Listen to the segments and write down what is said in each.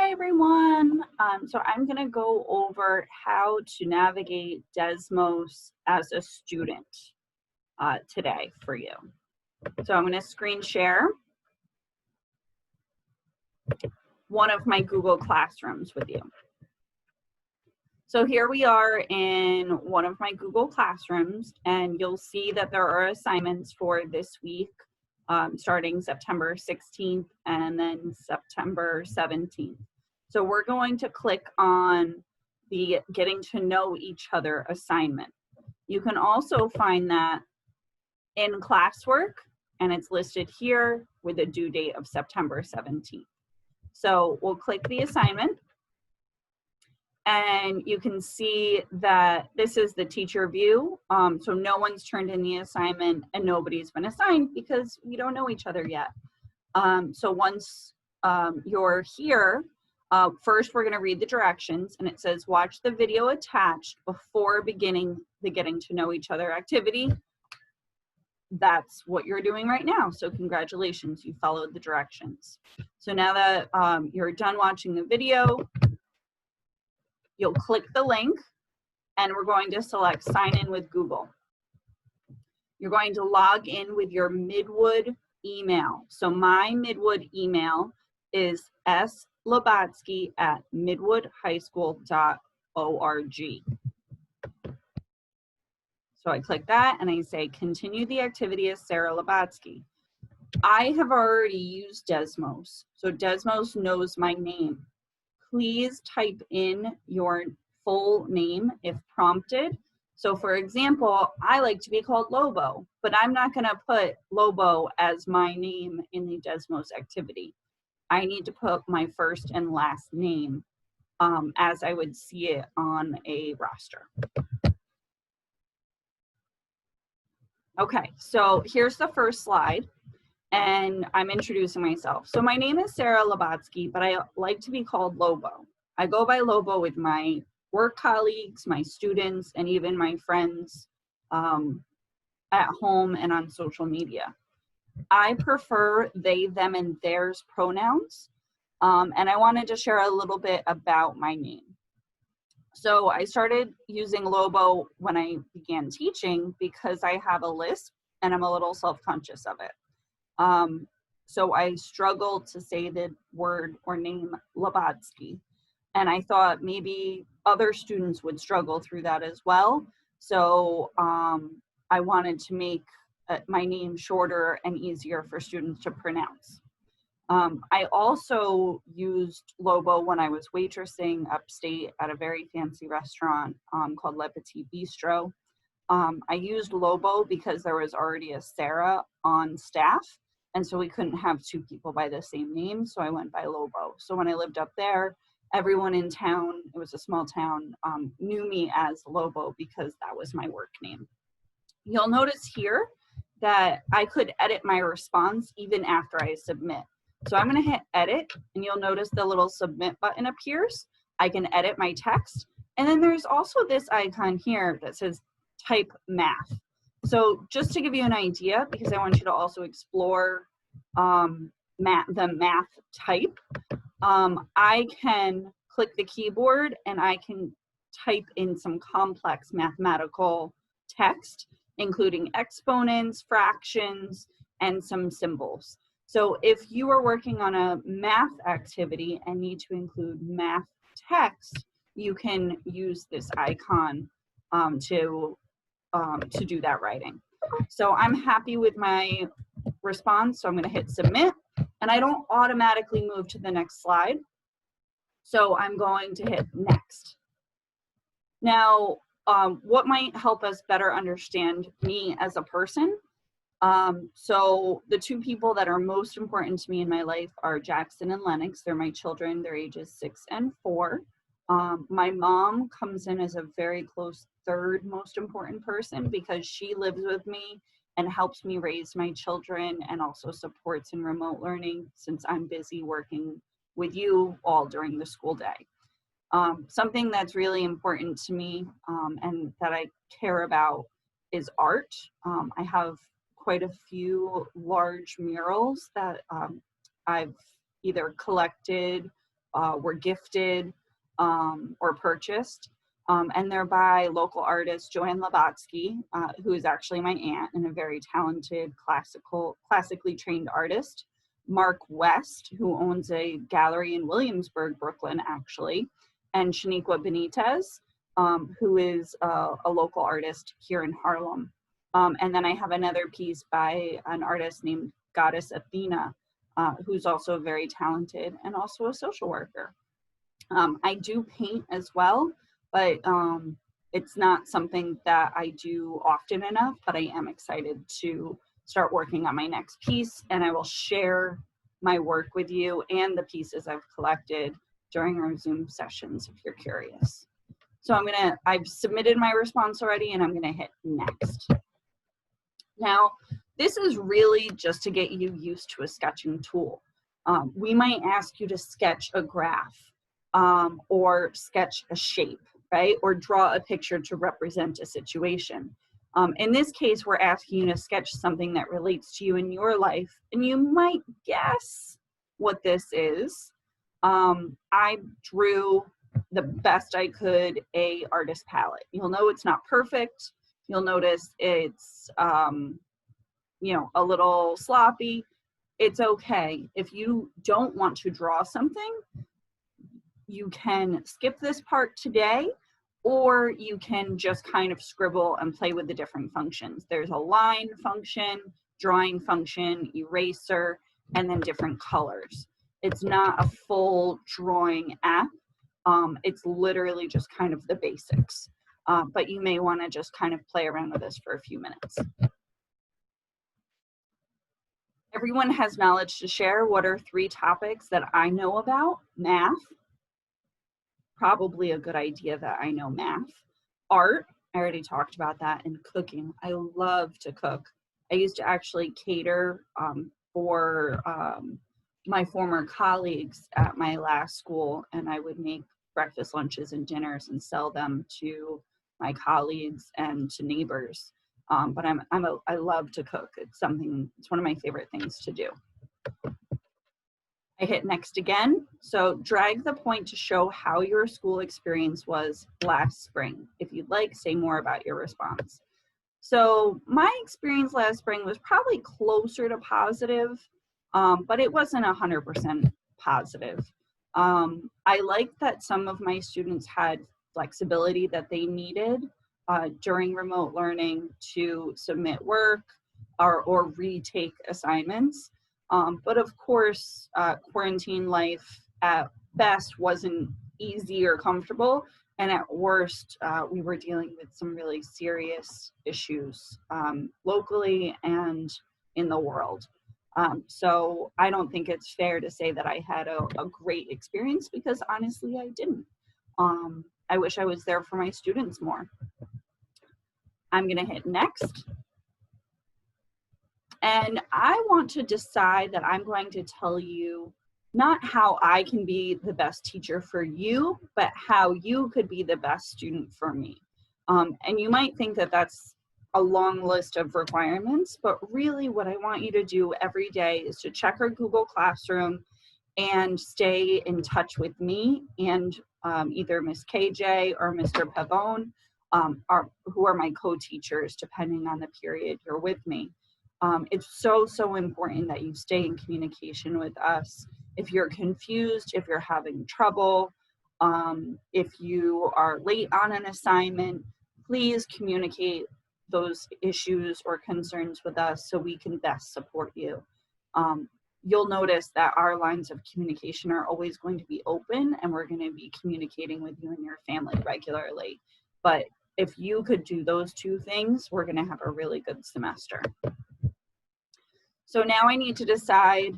Hi everyone. So I'm going to go over how to navigate Desmos as a student today for you. So I'm going to screen share one of my Google Classrooms with you. So here we are in one of my Google Classrooms, and you'll see that there are assignments for this week, starting September 16th and then September 17th. So we're going to click on the Getting to Know Each Other assignment. You can also find that in classwork, and it's listed here with a due date of September 17th. So we'll click the assignment, and you can see that this is the teacher view. So no one's turned in the assignment and nobody's been assigned because we don't know each other yet. So once you're here, first we're gonna read the directions, and it says watch the video attached before beginning the Getting to Know Each Other activity. That's what you're doing right now. So congratulations, you followed the directions. So now that you're done watching the video, you'll click the link, and we're going to select sign in with Google. You're going to log in with your Midwood email. So my Midwood email is slobotsky@midwoodhighschool.org. So I click that and I say continue the activity as Sarah Lobotsky. I have already used Desmos, so Desmos knows my name. Please type in your full name if prompted. So for example, I like to be called Lobo, but I'm not gonna put Lobo as my name in the Desmos activity. I need to put my first and last name as I would see it on a roster. Okay, so here's the first slide, and I'm introducing myself. So my name is Sarah Lobotsky, but I like to be called Lobo. I go by Lobo with my work colleagues, my students, and even my friends at home and on social media. I prefer they, them, and theirs pronouns, and I wanted to share a little bit about my name. So I started using Lobo when I began teaching because I have a lisp and I'm a little self-conscious of it. So I struggled to say the word or name Lobotsky. And I thought maybe other students would struggle through that as well. So I wanted to make my name shorter and easier for students to pronounce. I also used Lobo when I was waitressing upstate at a very fancy restaurant called Le Petit Bistro. I used Lobo because there was already a Sarah on staff, and so we couldn't have two people by the same name, so I went by Lobo. So when I lived up there, everyone in town, it was a small town, knew me as Lobo because that was my work name. You'll notice here that I could edit my response even after I submit. So I'm gonna hit edit, and you'll notice the little submit button appears. I can edit my text. And then there's also this icon here that says type math. So just to give you an idea, because I want you to also explore the math type, I can click the keyboard and I can type in some complex mathematical text, including exponents, fractions, and some symbols. So if you are working on a math activity and need to include math text, you can use this icon to do that writing. So I'm happy with my response, so I'm gonna hit submit, and I don't automatically move to the next slide. So I'm going to hit next. Now, what might help us better understand me as a person? So the two people that are most important to me in my life are Jackson and Lennox. They're my children. They're ages 6 and 4. My mom comes in as a very close third most important person because she lives with me and helps me raise my children and also supports in remote learning since I'm busy working with you all during the school day. Something that's really important to me and that I care about is art. I have quite a few large murals that I've either collected were gifted or purchased. And they're by local artist Joanne Lobotsky, who is actually my aunt and a very talented classically trained artist. Mark West, who owns a gallery in Williamsburg, Brooklyn, actually, and Shaniqua Benitez, who is a local artist here in Harlem. And then I have another piece by an artist named Goddess Athena, who's also very talented and also a social worker. I do paint as well, but it's not something that I do often enough, but I am excited to start working on my next piece, and I will share my work with you and the pieces I've collected during our Zoom sessions if you're curious. So I've submitted my response already, and I'm gonna hit next. Now, this is really just to get you used to a sketching tool. We might ask you to sketch a graph or sketch a shape, right? Or draw a picture to represent a situation. In this case, we're asking you to sketch something that relates to you in your life, and you might guess what this is. I drew the best I could a artist palette. You'll know it's not perfect. You'll notice it's, you know, a little sloppy. It's okay. If you don't want to draw something, you can skip this part today, or you can just kind of scribble and play with the different functions. There's a line function, drawing function, eraser, and then different colors. It's not a full drawing app. It's literally just kind of the basics. But you may want to just kind of play around with this for a few minutes. Everyone has knowledge to share. What are 3 topics that I know about? Math. Probably a good idea that I know math. Art, I already talked about that, and cooking. I love to cook. I used to actually cater for my former colleagues at my last school, and I would make breakfast, lunches, and dinners and sell them to my colleagues and to neighbors. But I love to cook. It's one of my favorite things to do. I hit next again. So drag the point to show how your school experience was last spring. If you'd like, say more about your response. So my experience last spring was probably closer to positive, but it wasn't 100% positive. I liked that some of my students had flexibility that they needed during remote learning to submit work or retake assignments. But of course, quarantine life at best wasn't easy or comfortable, and at worst, we were dealing with some really serious issues locally and in the world. So I don't think it's fair to say that I had a great experience, because honestly, I didn't. I wish I was there for my students more. I'm gonna hit next. And I want to decide that I'm going to tell you not how I can be the best teacher for you, but how you could be the best student for me. And you might think that that's a long list of requirements, but really what I want you to do every day is to check our Google Classroom and stay in touch with me and either Miss KJ or Mr. Pavone, who are my co-teachers, depending on the period you're with me. It's so important that you stay in communication with us. If you're confused, if you're having trouble, if you are late on an assignment, please communicate those issues or concerns with us so we can best support you. You'll notice that our lines of communication are always going to be open, and we're going to be communicating with you and your family regularly. But if you could do those 2 things, we're going to have a really good semester. So now I need to decide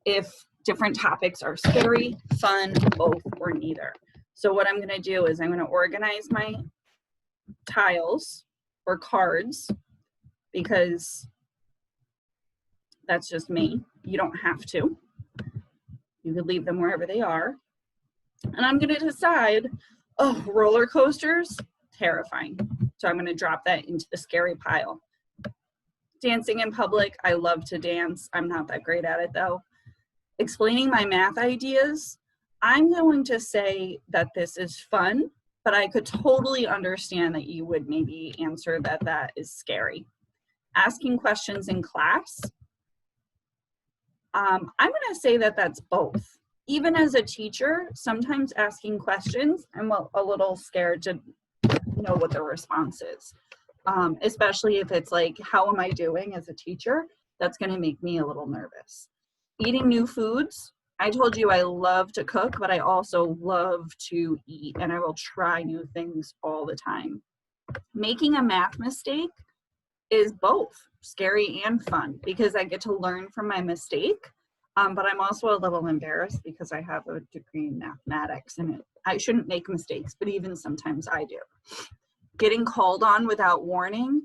if different topics are scary, fun, both, or neither. So what I'm going to do is I'm going to organize my tiles or cards, because that's just me. You don't have to. You could leave them wherever they are. And I'm going to decide, oh, roller coasters, terrifying. So I'm going to drop that into the scary pile. Dancing in public, I love to dance. I'm not that great at it though. Explaining my math ideas, I'm going to say that this is fun, but I could totally understand that you would maybe answer that that is scary. Asking questions in class, I'm going to say that that's both. Even as a teacher, sometimes asking questions, I'm a little scared to know what the response is, especially if it's like, how am I doing as a teacher? That's going to make me a little nervous. Eating new foods. I told you I love to cook, but I also love to eat, and I will try new things all the time. Making a math mistake is both scary and fun because I get to learn from my mistake, but I'm also a little embarrassed because I have a degree in mathematics, and I shouldn't make mistakes, but even sometimes I do. Getting called on without warning.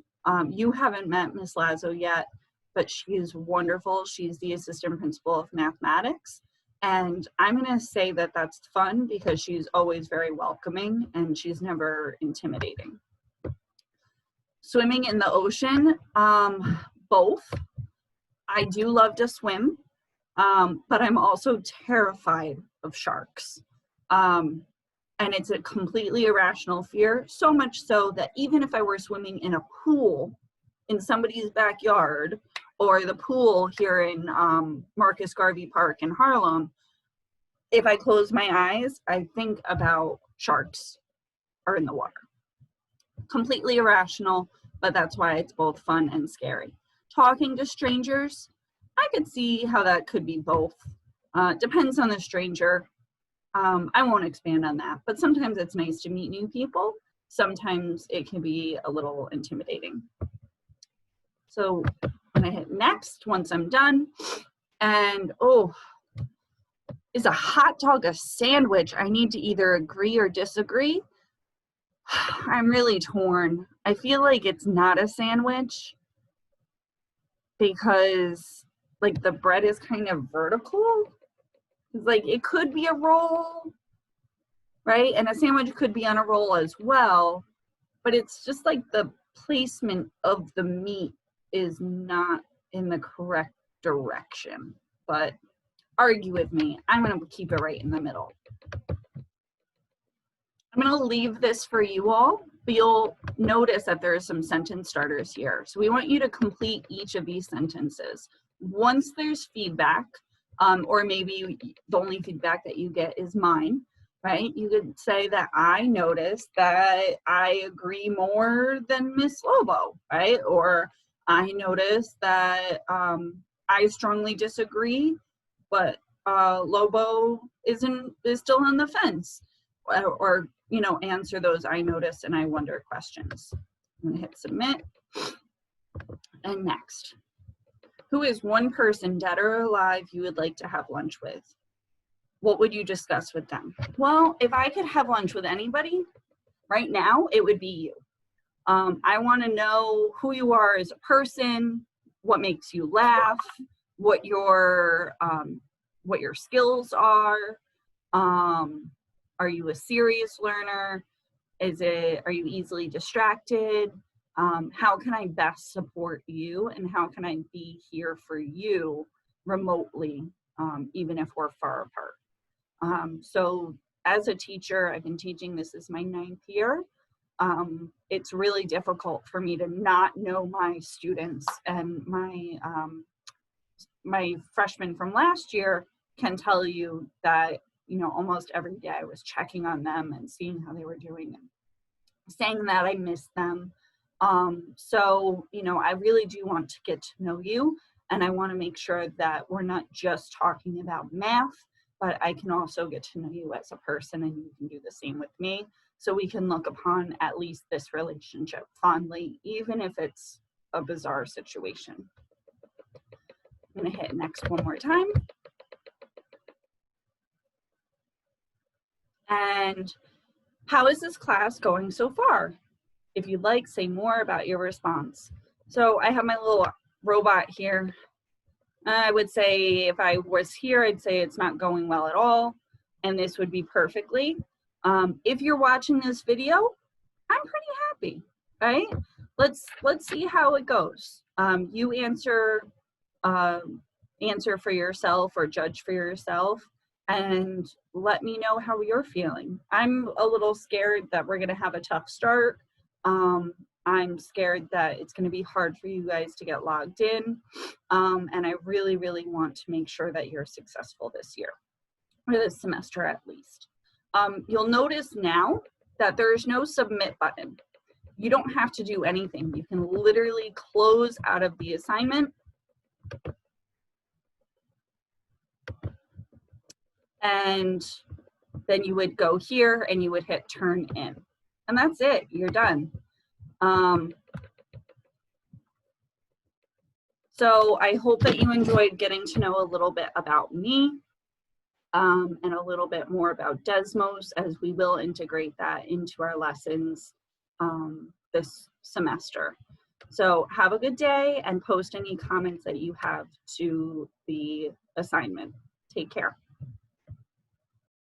You haven't met Miss Lazo yet, but she is wonderful. She's the assistant principal of mathematics. And I'm going to say that that's fun because she's always very welcoming and she's never intimidating. Swimming in the ocean, both. I do love to swim, but I'm also terrified of sharks. And it's a completely irrational fear, so much so that even if I were swimming in a pool in somebody's backyard, or the pool here in Marcus Garvey Park in Harlem, if I close my eyes, I think about sharks are in the water. Completely irrational, but that's why it's both fun and scary. Talking to strangers, I could see how that could be both. Depends on the stranger. I won't expand on that, but sometimes it's nice to meet new people. Sometimes it can be a little intimidating. So I'm gonna hit next once I'm done. And is a hot dog a sandwich? I need to either agree or disagree. I'm really torn. I feel like it's not a sandwich because like the bread is kind of vertical. Like it could be a roll, right? And a sandwich could be on a roll as well, but it's just like the placement of the meat is not in the correct direction. But argue with me. I'm going to keep it right in the middle. I'm going to leave this for you all, but you'll notice that there are some sentence starters here. So we want you to complete each of these sentences. Once there's feedback, or maybe the only feedback that you get is mine, right? You could say that I noticed that I agree more than Miss Lobo, right? Or I noticed that I strongly disagree, but Lobo is still on the fence, or you know, answer those I notice and I wonder questions. I'm gonna hit submit. And next, who is one person, dead or alive, you would like to have lunch with? What would you discuss with them? Well, if I could have lunch with anybody right now, it would be you. I want to know who you are as a person, what makes you laugh, what your skills are. Are you a serious learner? Are you easily distracted? How can I best support you, and how can I be here for you remotely, even if we're far apart? So as a teacher, I've been teaching, this is my 9th year. It's really difficult for me to not know my students, and my freshmen from last year can tell you that, you know, almost every day I was checking on them and seeing how they were doing and saying that I miss them. So, you know, I really do want to get to know you, and I want to make sure that we're not just talking about math, but I can also get to know you as a person, and you can do the same with me. So we can look upon at least this relationship fondly, even if it's a bizarre situation. I'm going to hit next one more time. And how is this class going so far? If you'd like, say more about your response. So I have my little robot here. I would say if I was here, I'd say it's not going well at all, and this would be perfectly. If you're watching this video, I'm pretty happy, right? Let's see how it goes. You answer for yourself or judge for yourself. and let me know how you're feeling. I'm a little scared that we're gonna have a tough start. I'm scared that it's gonna be hard for you guys to get logged in. And I really, really want to make sure that you're successful this year, or this semester at least. You'll notice now that there's no submit button. You don't have to do anything. You can literally close out of the assignment and then you would go here and you would hit turn in. And that's it, you're done. So I hope that you enjoyed getting to know a little bit about me and a little bit more about Desmos, as we will integrate that into our lessons this semester. So have a good day and post any comments that you have to the assignment. Take care.